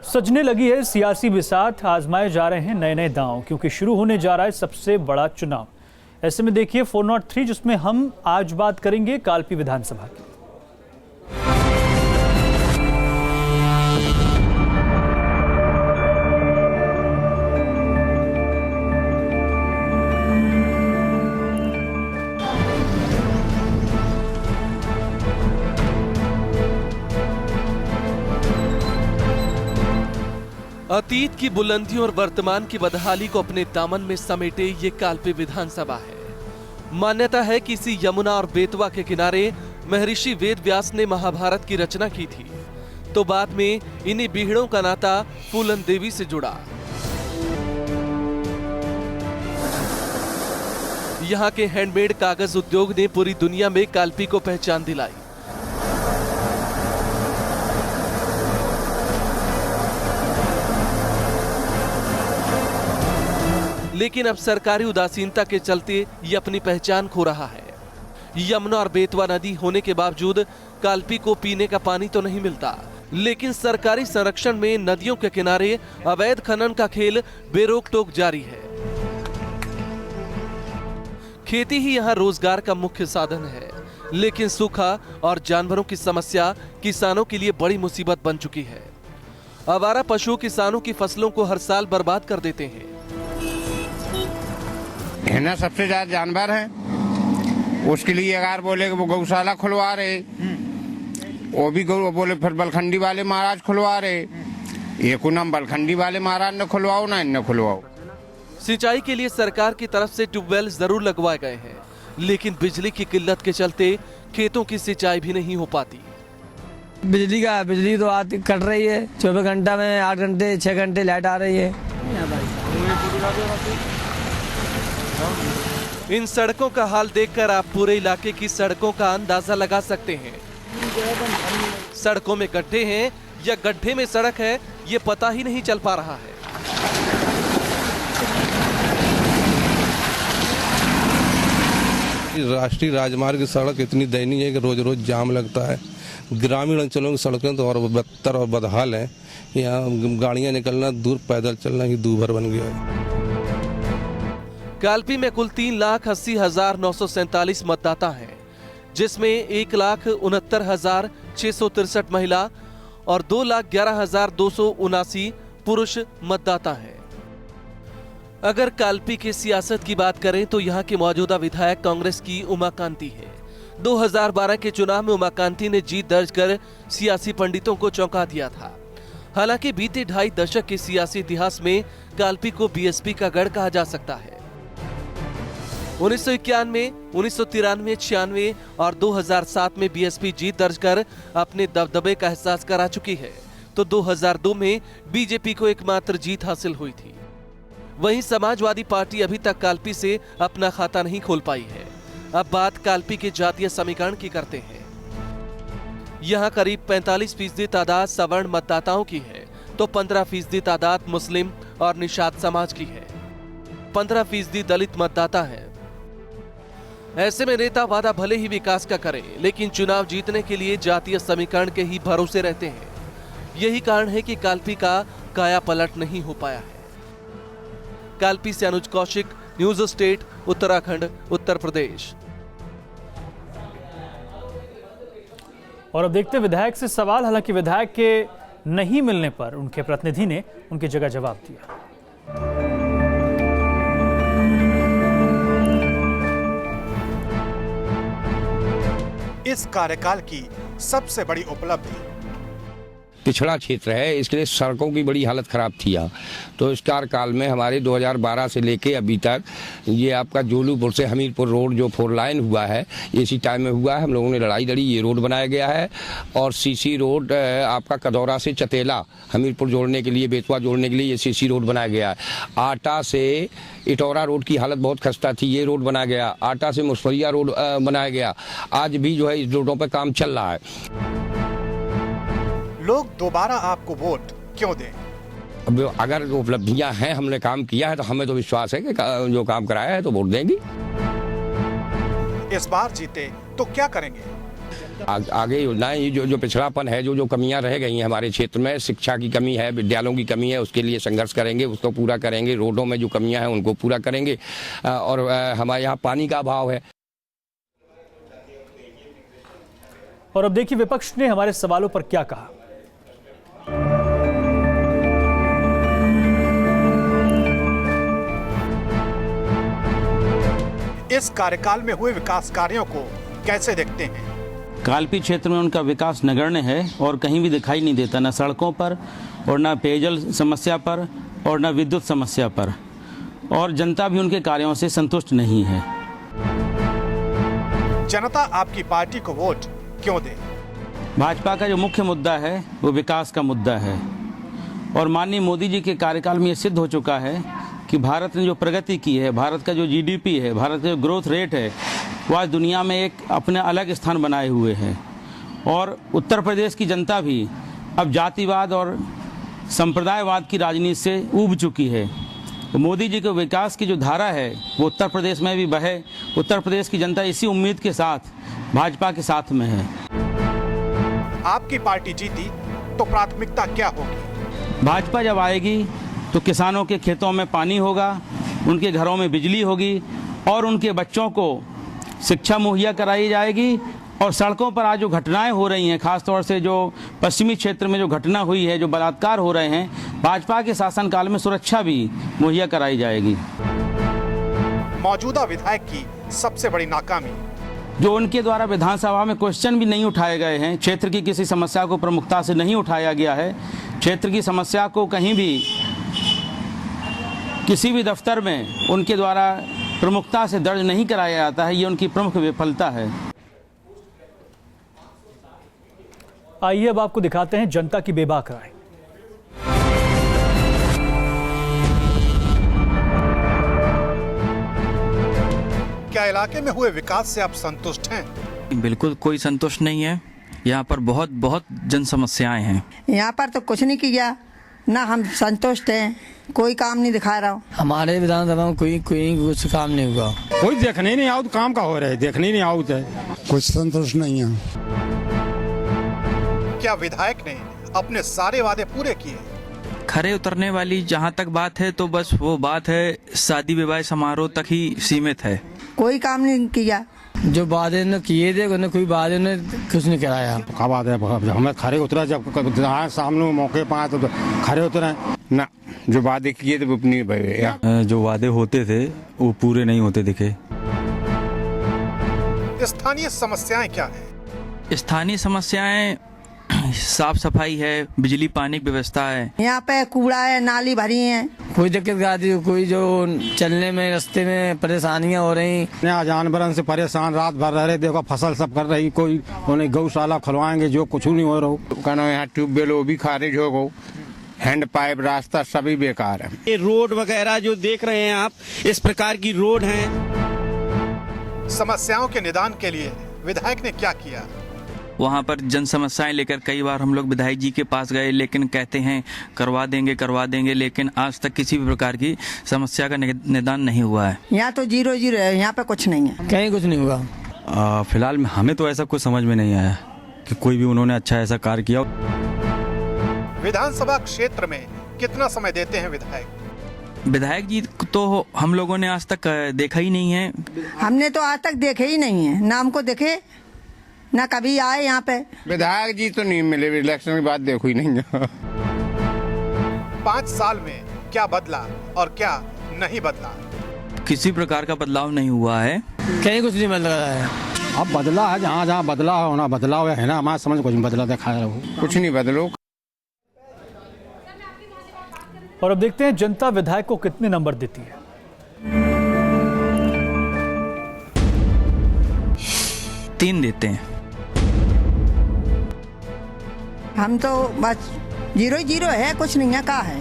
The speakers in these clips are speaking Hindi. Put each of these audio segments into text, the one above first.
सजने लगी है सियासी बिसात, आजमाए जा रहे हैं नए नए दांव, क्योंकि शुरू होने जा रहा है सबसे बड़ा चुनाव। ऐसे में देखिए 403, जिसमें हम आज बात करेंगे कालपी विधानसभा की। अतीत की बुलंदियों और वर्तमान की बदहाली को अपने दामन में समेटे ये कालपी विधानसभा है। मान्यता है कि इसी यमुना और बेतवा के किनारे महर्षि वेद व्यास ने महाभारत की रचना की थी, तो बाद में इन्हीं बीहड़ों का नाता फूलन देवी से जुड़ा। यहाँ के हैंडमेड कागज उद्योग ने पूरी दुनिया में कालपी को पहचान दिलाई। लेकिन अब सरकारी उदासीनता के चलते ये अपनी पहचान खो रहा है। यमुना और बेतवा नदी होने के बावजूद कालपी को पीने का पानी तो नहीं मिलता, लेकिन सरकारी संरक्षण में नदियों के किनारे अवैध खनन का खेल बेरोक टोक जारी है। खेती ही यहाँ रोजगार का मुख्य साधन है, लेकिन सूखा और जानवरों की समस्या किसानों के लिए बड़ी मुसीबत बन चुकी है। आवारा पशु किसानों की फसलों को हर साल बर्बाद कर देते हैं। हिना सबसे ज्यादा जानवर है, उसके लिए अगर बोले वो गौशाला खुलवा रहे, वो भी गौ बोले फिर बलखंडी वाले महाराज खुलवा रहे। ये को नाम बलखंडी वाले महाराज ने खुलवाओ ना इन्हें खुलवाओ। सिंचाई के लिए सरकार की तरफ से ट्यूबवेल जरूर लगवाए गए हैं, लेकिन बिजली की किल्लत के चलते खेतों की सिंचाई भी नहीं हो पाती। बिजली तो आती कट रही है, 24 घंटा में 8 घंटे 6 घंटे लाइट आ रही है। इन सड़कों का हाल देखकर आप पूरे इलाके की सड़कों का अंदाजा लगा सकते हैं। सड़कों में गड्ढे हैं या गड्ढे में सड़क है, ये पता ही नहीं चल पा रहा है। राष्ट्रीय राजमार्ग की सड़क इतनी दयनीय है कि रोज रोज जाम लगता है। ग्रामीण अंचलों की सड़कें तो और बदतर और बदहाल है। यहाँ गाड़ियां निकलना दूर, पैदल चलना ही दूभर बन गया है। कालपी में कुल 3,80,947 मतदाता हैं, जिसमें 1,69,663 महिला और 2,11,279 पुरुष मतदाता हैं। अगर कालपी की सियासत की बात करें तो यहाँ के मौजूदा विधायक कांग्रेस की उमाकांति है। 2012 के चुनाव में उमाकांति ने जीत दर्ज कर सियासी पंडितों को चौंका दिया था। हालांकि बीते 2.5 दशक के सियासी इतिहास में कालपी को बीएसपी का गढ़ कहा जा सकता है। 1991, 1993, 96 और 2007 में बीएसपी जीत दर्ज कर अपने दबदबे का एहसास करा चुकी है, तो 2002 में बीजेपी को एकमात्र जीत हासिल हुई थी। वहीं समाजवादी पार्टी अभी तक कालपी से अपना खाता नहीं खोल पाई है। अब बात कालपी के जातीय समीकरण की करते हैं। यहाँ करीब 45% तादाद सवर्ण मतदाताओं की है, तो 15% तादाद मुस्लिम और निषाद समाज की है। 15% दलित मतदाता है। ऐसे में नेता वादा भले ही विकास का करें, लेकिन चुनाव जीतने के लिए जातीय समीकरण के ही भरोसे रहते हैं। यही कारण है कि कालपी का काया पलट नहीं हो पाया है। कालपी से अनुज कौशिक, न्यूज स्टेट, उत्तराखंड, उत्तर प्रदेश। और अब देखते विधायक से सवाल। हालांकि विधायक के नहीं मिलने पर उनके प्रतिनिधि ने उनकी जगह जवाब दिया। इस कार्यकाल की सबसे बड़ी उपलब्धि पिछड़ा क्षेत्र है, इसके लिए सड़कों की बड़ी हालत खराब थी यहाँ। तो इस कार्यकाल में हमारे 2012 से लेके अभी तक ये आपका जोलूपुर से हमीरपुर रोड जो 4 लाइन हुआ है, इसी टाइम में हुआ है। हम लोगों ने लड़ाई लड़ी, ये रोड बनाया गया है। और सीसी रोड आपका कदौरा से चतेला हमीरपुर जोड़ने के लिए, बेतवा जोड़ने के लिए ये सीसी रोड बनाया गया है। आटा से इटौरा रोड की हालत बहुत खस्ता थी, ये रोड बनाया गया। आटा से मुसफरिया रोड बनाया गया। आज भी जो है इस रोडों पर काम चल रहा है। लोग दोबारा आपको वोट क्यों दें? अब अगर उपलब्धियां हैं, हमने काम किया है, तो हमें तो विश्वास है कि जो काम कराया है तो वोट देंगी। इस बार जीते तो क्या करेंगे? आगे योजनाएं ये जो पिछड़ापन है, जो कमियां रह गई हैं हमारे क्षेत्र में, शिक्षा की कमी है, विद्यालयों की कमी है, उसके लिए संघर्ष करेंगे, उसको पूरा करेंगे। रोडों में जो कमियां हैं उनको पूरा करेंगे। और हमारे यहाँ पानी का अभाव है। और अब देखिए विपक्ष ने हमारे सवालों पर क्या कहा। इस कार्यकाल में हुए विकास कार्यों को कैसे देखते हैं? कालपी क्षेत्र में उनका विकास नगण्य है और कहीं भी दिखाई नहीं देता, न सड़कों पर और न पेयजल समस्या पर और न विद्युत समस्या पर, और जनता भी उनके कार्यों से संतुष्ट नहीं है। जनता आपकी पार्टी को वोट क्यों दे? भाजपा का जो मुख्य मुद्दा है वो विकास का मुद्दा है, और माननीय मोदी जी के कार्यकाल में ये सिद्ध हो चुका है कि भारत ने जो प्रगति की है, भारत का जो जीडीपी है, भारत का जो ग्रोथ रेट है, वो आज दुनिया में एक अपने अलग स्थान बनाए हुए है। और उत्तर प्रदेश की जनता भी अब जातिवाद और संप्रदायवाद की राजनीति से ऊब चुकी है। तो मोदी जी के विकास की जो धारा है वो उत्तर प्रदेश में भी बहे। उत्तर प्रदेश की जनता इसी उम्मीद के साथ भाजपा के साथ में है। आपकी पार्टी जीती तो प्राथमिकता क्या होगी? भाजपा जब आएगी तो किसानों के खेतों में पानी होगा, उनके घरों में बिजली होगी और उनके बच्चों को शिक्षा मुहैया कराई जाएगी। और सड़कों पर आज जो घटनाएं हो रही हैं, खासतौर से जो पश्चिमी क्षेत्र में जो घटना हुई है, जो बलात्कार हो रहे हैं, भाजपा के शासनकाल में सुरक्षा भी मुहैया कराई जाएगी। मौजूदा विधायक की सबसे बड़ी नाकामी? जो उनके द्वारा विधानसभा में क्वेश्चन भी नहीं उठाए गए हैं, क्षेत्र की किसी समस्या को प्रमुखता से नहीं उठाया गया है, क्षेत्र की समस्या को कहीं भी किसी भी दफ्तर में उनके द्वारा प्रमुखता से दर्ज नहीं कराया जाता है, ये उनकी प्रमुख विफलता है। आइए अब आपको दिखाते हैं जनता की बेबाक राय। क्या इलाके में हुए विकास से आप संतुष्ट हैं? बिल्कुल कोई संतुष्ट नहीं है। यहाँ पर बहुत जन समस्याएं हैं। यहाँ पर तो कुछ नहीं किया ना, हम संतुष्ट हैं, कोई काम नहीं दिखा रहा। हमारे विधानसभा में कोई कुछ काम नहीं हुआ। कोई देखने नहीं आओ तो काम का हो रहा है, देखने नहीं आओ तो कुछ संतुष्ट नहीं है। क्या विधायक ने अपने सारे वादे पूरे किए? खरे उतरने वाली जहाँ तक बात है तो बस वो बात है शादी विवाह समारोह तक ही सीमित है। कोई काम नहीं किया। जो वादे ने किए थे उन्हें कोई वादे ने कुछ नहीं कराया। क्या बात है, हमें खरे उतरा जब सामने मौके पाए तो खरे उतरे ना, जो वादे किए थे वो नहीं भरे। जो वादे होते थे वो पूरे नहीं होते दिखे। स्थानीय समस्याएं क्या है? स्थानीय समस्याएं साफ सफाई है, बिजली पानी की व्यवस्था है। यहाँ पे कूड़ा है, नाली भरी है। कोई दिक्कत आती है, कोई जो चलने में रास्ते में परेशानियां हो रही। यहाँ जानवरों से परेशान रात भर रह रहे, देखो फसल सब कर रही, कोई उन्हें गौशाला खुलवाएंगे जो कुछ नहीं हो रहा। कहना यहाँ ट्यूबवेल वो भी खारिज हो गो, हैंड पाइप रास्ता सभी बेकार है। ये रोड वगैरह जो देख रहे हैं आप, इस प्रकार की रोड हैं। समस्याओं के निदान के लिए विधायक ने क्या किया? वहाँ पर जन समस्याएं लेकर कई बार हम लोग विधायक जी के पास गए, लेकिन कहते हैं करवा देंगे, लेकिन आज तक किसी भी प्रकार की समस्या का निदान नहीं हुआ है। यहाँ तो 0-0 है, यहाँ पे कुछ नहीं है, कहीं कुछ नहीं हुआ। फिलहाल हमें तो ऐसा कुछ समझ में नहीं आया कि कोई भी उन्होंने अच्छा ऐसा कार्य किया। विधानसभा क्षेत्र में कितना समय देते हैं विधायक? विधायक जी तो हम लोगों ने आज तक देखा ही नहीं है। हमने तो आज तक देखे ही नहीं है, नाम को देखे ना कभी आए यहाँ पे। विधायक जी तो नहीं मिले, इलेक्शन के बाद देखो ही नहीं। 5 साल में क्या बदला और क्या नहीं बदला? किसी प्रकार का बदलाव नहीं हुआ है, कहीं कुछ नहीं बदला है। अब बदला है, जहाँ बदला होना बदला हुआ है ना, हमारे समझ कुछ बदला दिखाया रहो, कुछ नहीं बदलो। और अब देखते हैं जनता विधायक को कितने नंबर देती है। 3 देते हैं। हम तो बस 0-0 है, कुछ नहीं है। कहा है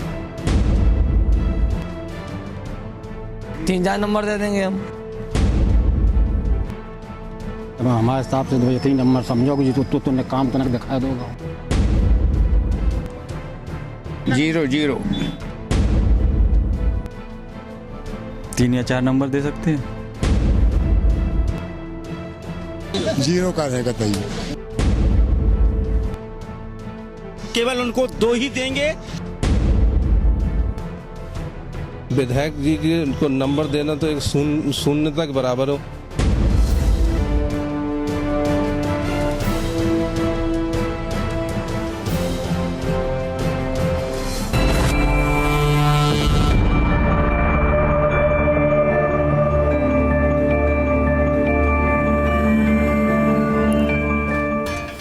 3-4 नंबर दे देंगे हम। हमारे हिसाब से 2-3 नंबर समझोगे तो तुमने काम करके दिखा दोगा। 0-0 3 या 4 नंबर दे सकते हैं। जीरो का रहेगा तय। केवल उनको 2 ही देंगे। विधायक जी के उनको नंबर देना तो एक शून्यता के बराबर हो।